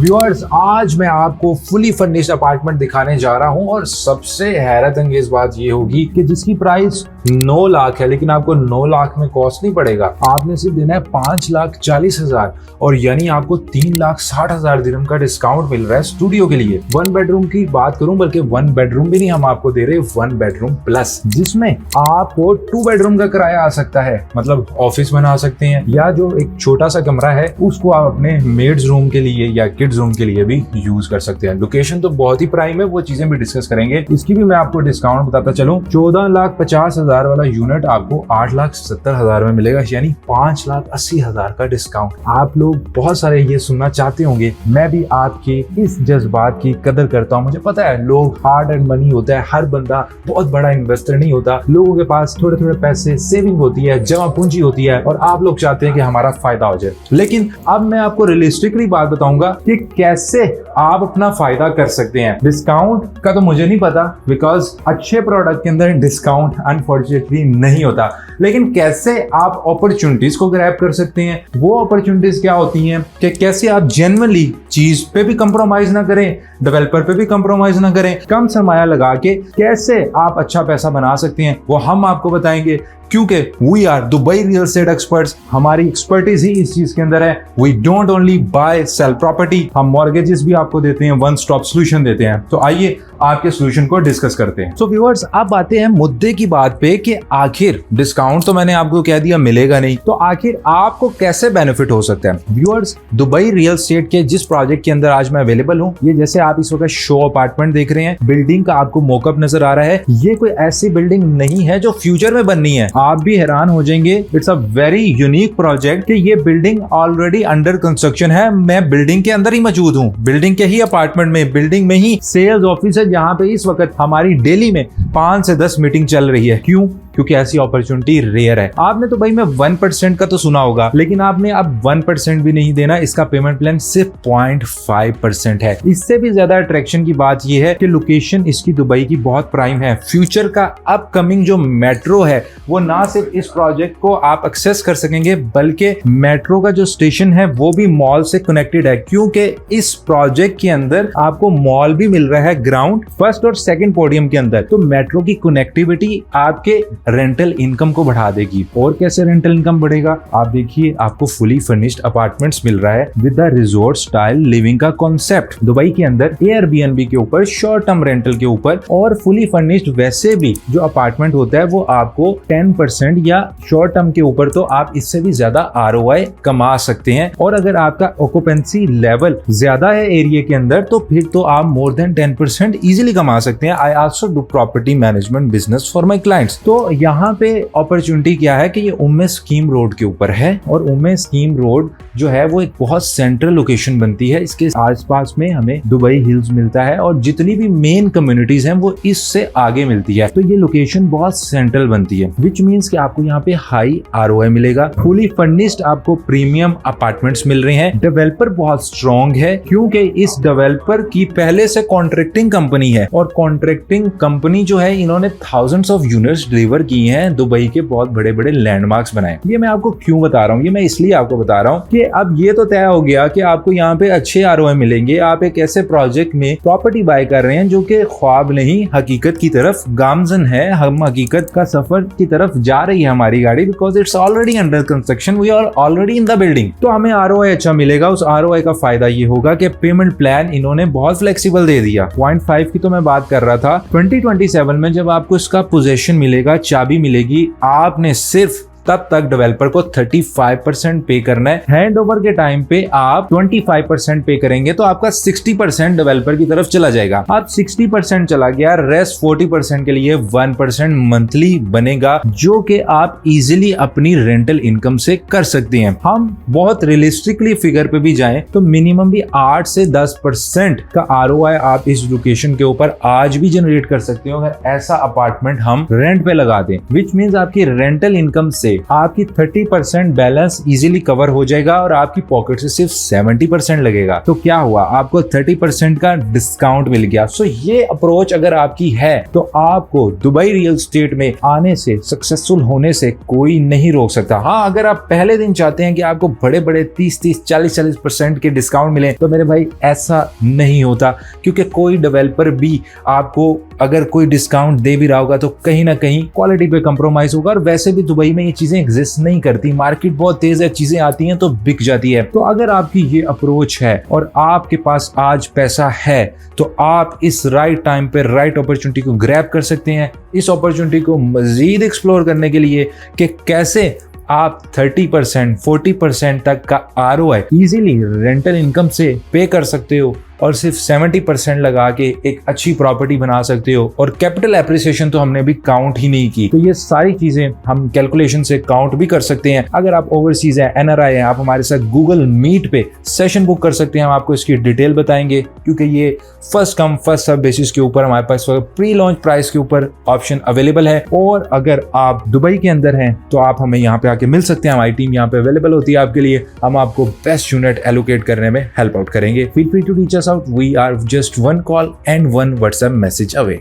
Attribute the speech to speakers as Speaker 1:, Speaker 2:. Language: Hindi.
Speaker 1: व्यूअर्स, आज मैं आपको फुली फर्निश्ड अपार्टमेंट दिखाने जा रहा हूं और सबसे हैरत अंगेज बात ये होगी कि जिसकी प्राइस 9 लाख है, लेकिन आपको 9 लाख में कॉस्ट नहीं पड़ेगा। आपने सिर्फ देना है 5,40,000 और यानी आपको 3,60,000 दिरहम का डिस्काउंट मिल रहा है स्टूडियो के लिए। 1 बेडरूम की बात करूं, बल्कि 1 बेडरूम भी नहीं, हम आपको दे रहे हैं 1 बेडरूम प्लस, जिसमें आपको 2 बेडरूम का किराया आ सकता है। मतलब ऑफिस बना सकते हैं या जो एक छोटा सा कमरा है उसको आप अपने मेड्स रूम के लिए या किड्स रूम के लिए भी यूज कर सकते हैं। लोकेशन तो बहुत ही प्राइम है, वो चीजें भी डिस्कस करेंगे। इसकी भी मैं आपको डिस्काउंट बताता चलूं। 14,50,000 वाला यूनिट आपको 8,70,000 में मिलेगा, यानी 5,80,000 का डिस्काउंट। आप लोग बहुत सारे ये सुनना चाहते होंगे, मैं भी आपके इस जज्बात की कदर करता हूँ। मुझे पता है लोग हार्ड एंड मनी होता है, हर बंदा बहुत बड़ा इन्वेस्टर नहीं होता। लोगों के पास थोड़े थोड़े पैसे सेविंग होती है, जमा पूंजी होती है और आप लोग चाहते हैं कि हमारा फायदा हो जाए। लेकिन अब मैं आपको रियलिस्टिकली बात बताऊंगा कि कैसे आप अपना फायदा कर सकते हैं। डिस्काउंट का तो मुझे नहीं पता, बिकॉज अच्छे प्रोडक्ट के अंदर डिस्काउंट अनफॉर्चुनेटली नहीं होता, लेकिन कैसे आप अपॉर्चुनिटीज को ग्रैब कर सकते हैं। वो अपॉर्चुनिटीज क्या होती हैं कि कैसे आप जेन्युइनली चीज पे भी कंप्रोमाइज ना करें, डेवलपर पे भी कंप्रोमाइज ना करें, कम सरमाया लगा के कैसे आप अच्छा पैसा बना सकते हैं, वो हम आपको बताएंगे। क्योंकि we are Dubai real estate experts, हमारी एक्सपर्टीज ही इस चीज के अंदर है। We don't only buy sell property, हम मॉर्गेजेस भी आपको देते हैं, वन स्टॉप सोल्यूशन देते हैं। तो आइए आपके सोल्यूशन को डिस्कस करते हैं। तो व्यूअर्स, अब आते हैं मुद्दे की बात पे कि आखिर डिस्काउंट तो मैंने आपको कह दिया मिलेगा नहीं, तो आखिर आपको कैसे बेनिफिट हो सकता है। व्यूअर्स, दुबई रियल एस्टेट के जिस प्रोजेक्ट के अंदर आज मैं अवेलेबल हूँ, ये जैसे आप इस वक्त शो अपार्टमेंट देख रहे हैं, बिल्डिंग का आपको मोकअप नजर आ रहा है। ये कोई ऐसी बिल्डिंग नहीं है जो फ्यूचर में बननी है, आप भी हैरान हो जाएंगे। It's a very unique project कि ये बिल्डिंग ऑलरेडी अंडर कंस्ट्रक्शन है। मैं बिल्डिंग के अंदर ही मौजूद हूँ, बिल्डिंग के ही अपार्टमेंट में, बिल्डिंग में ही सेल्स ऑफिस है, जहाँ पे इस वक्त हमारी डेली में 5 से 10 मीटिंग चल रही है। क्यों? क्योंकि ऐसी अपॉर्चुनिटी रेयर है। आपने तो भाई मैं 1% का तो सुना होगा, लेकिन आपने अब 1% भी नहीं देना। इसका पेमेंट प्लान सिर्फ 0.5% है। इससे भी ज्यादा अट्रैक्शन की बात यह है कि लोकेशन इसकी दुबई की बहुत प्राइम है। फ्यूचर का अपकमिंग जो मेट्रो है, वो ना सिर्फ इस प्रोजेक्ट को आप एक्सेस कर सकेंगे, बल्कि मेट्रो का जो स्टेशन है वो भी मॉल से कनेक्टेड है। क्योंकि इस प्रोजेक्ट के अंदर आपको मॉल भी मिल रहा है ग्राउंड, फर्स्ट और सेकंड पोडियम के अंदर। तो मेट्रो की कनेक्टिविटी आपके रेंटल इनकम को बढ़ा देगी। और कैसे रेंटल इनकम बढ़ेगा? आप देखिए, आपको फुली फर्निश्ड अपार्टमेंट्स मिल रहा है with the resort style living का कॉन्सेप्ट दुबई के अंदर, एयरबीएनबी के ऊपर, शॉर्ट टर्म रेंटल के ऊपर। और फुली फर्निश्ड वैसे भी जो अपार्टमेंट होता है वो आपको 10% या शॉर्ट टर्म के ऊपर तो आप इससे भी ज्यादा आरओआई कमा सकते हैं। और अगर आपका ऑक्यूपेंसी लेवल ज्यादा है एरिया के अंदर, तो फिर तो आप मोर देन 10% इजीली कमा सकते हैं। I also do property management business for my clients. तो यहाँ पे अपॉर्चुनिटी क्या है कि ये उम्मे स्कीम रोड के ऊपर है, और उम्मे स्कीम रोड जो है वो एक बहुत सेंट्रल लोकेशन बनती है। इसके आसपास में हमें दुबई हिल्स मिलता है और जितनी भी मेन कम्युनिटीज हैं वो इससे आगे मिलती है। तो ये लोकेशन बहुत सेंट्रल बनती है, विच मीन्स कि आपको यहाँ पे हाई आरओआई मिलेगा। फुली फर्निश्ड आपको प्रीमियम अपार्टमेंट्स मिल रहे हैं। डेवलपर बहुत स्ट्रॉन्ग है, क्योंकि इस डेवलपर की पहले से कॉन्ट्रैक्टिंग कंपनी है, और कॉन्ट्रैक्टिंग कंपनी जो है, इन्होंने थाउजेंड्स ऑफ यूनिट्स डिलीवर की हैं, दुबई के बहुत बड़े बड़े लैंडमार्क्स बनाए। ये मैं आपको क्यों बता रहा हूँ? ये मैं इसलिए आपको बता रहा हूँ कि अब ये तो तय हो गया कि आपको यहाँ पे अच्छे आरओआई मिलेंगे। आप एक ऐसे प्रोजेक्ट में प्रॉपर्टी बाय कर रहे हैं जो कि ख्वाब नहीं, हकीकत की तरफ गामजन है। हम हकीकत का सफर की तरफ जा रही है हमारी गाड़ी, because it's already under construction, we are already in the building. तो हमें आरओआई अच्छा मिलेगा। उस आरओआई का फायदा ये होगा कि पेमेंट प्लान इन्होंने बहुत फ्लेक्सिबल दे दिया। 0.5 की तो मैं बात कर रहा था। 2027 में जब आपको इसका पोजेशन मिलेगा, चाबी मिलेगी, आपने सिर्फ तब तक डेवलपर को 35% पे करना है। हैंड ओवर के टाइम पे आप 25% पे करेंगे तो आपका 60% डेवलपर की तरफ चला जाएगा। अब 60% चला गया, रेस्ट 40% के लिए 1% मंथली बनेगा, जो कि आप इजीली अपनी रेंटल इनकम से कर सकते हैं। हम बहुत रियलिस्टिकली फिगर पे भी जाएं तो मिनिमम भी 8 से 10% का आरओआई आप इस लोकेशन के ऊपर आज भी जनरेट कर सकते हो, अगर ऐसा अपार्टमेंट हम रेंट पे लगा दें। विच मीन्स आपकी रेंटल इनकम से से आपकी 30% बैलेंस इजीली कवर हो जाएगा और आपकी पॉकेट से सिर्फ 70% लगेगा। तो क्या हुआ, आपको 30% का डिस्काउंट मिल गया। सो ये अप्रोच अगर आपकी है तो आपको दुबई रियल एस्टेट में आने से, सक्सेसफुल होने से कोई नहीं रोक सकता। हाँ, अगर आप पहले दिन चाहते हैं कि आपको बड़े बड़े 30-30, 40-40% के डिस्काउंट मिले, तो मेरे भाई ऐसा नहीं होता, क्योंकि कोई डेवलपर भी आपको अगर कोई डिस्काउंट दे भी रहा होगा तो कहीं ना कहीं क्वालिटी पे कंप्रोमाइज होगा। और वैसे भी दुबई में ये चीजें एग्जिस्ट नहीं करती, मार्केट बहुत तेज है, चीजें आती हैं तो बिक जाती है। तो अगर आपकी ये अप्रोच है और आपके पास आज पैसा है तो आप इस राइट टाइम पे राइट अपॉर्चुनिटी को ग्रैब कर सकते हैं। इस अपॉर्चुनिटी को मजीद एक्सप्लोर करने के लिए कि कैसे आप 30%, 40% तक का ROI इजीली रेंटल इनकम से पे कर सकते हो और सिर्फ 70% लगा के एक अच्छी प्रॉपर्टी बना सकते हो। और कैपिटल एप्रिसिएशन तो हमने भी काउंट ही नहीं की, तो ये सारी चीजें हम कैलकुलेशन से काउंट भी कर सकते हैं। अगर आप ओवरसीज है, NRI है, आप हमारे साथ गूगल मीट पे सेशन बुक कर सकते हैं। हम आपको इसकी डिटेल बताएंगे, क्योंकि ये first come first serve basis के ऊपर हमारे पास प्री लॉन्च प्राइस के ऊपर ऑप्शन अवेलेबल है। और अगर आप दुबई के अंदर हैं तो आप हमें यहाँ पे आके मिल सकते हैं। हमारी टीम यहाँ पे अवेलेबल होती है आपके लिए। हम आपको बेस्ट यूनिट एलोकेट करने में हेल्प आउट करेंगे। Feel free to reach us out. We are just one call and one WhatsApp message away.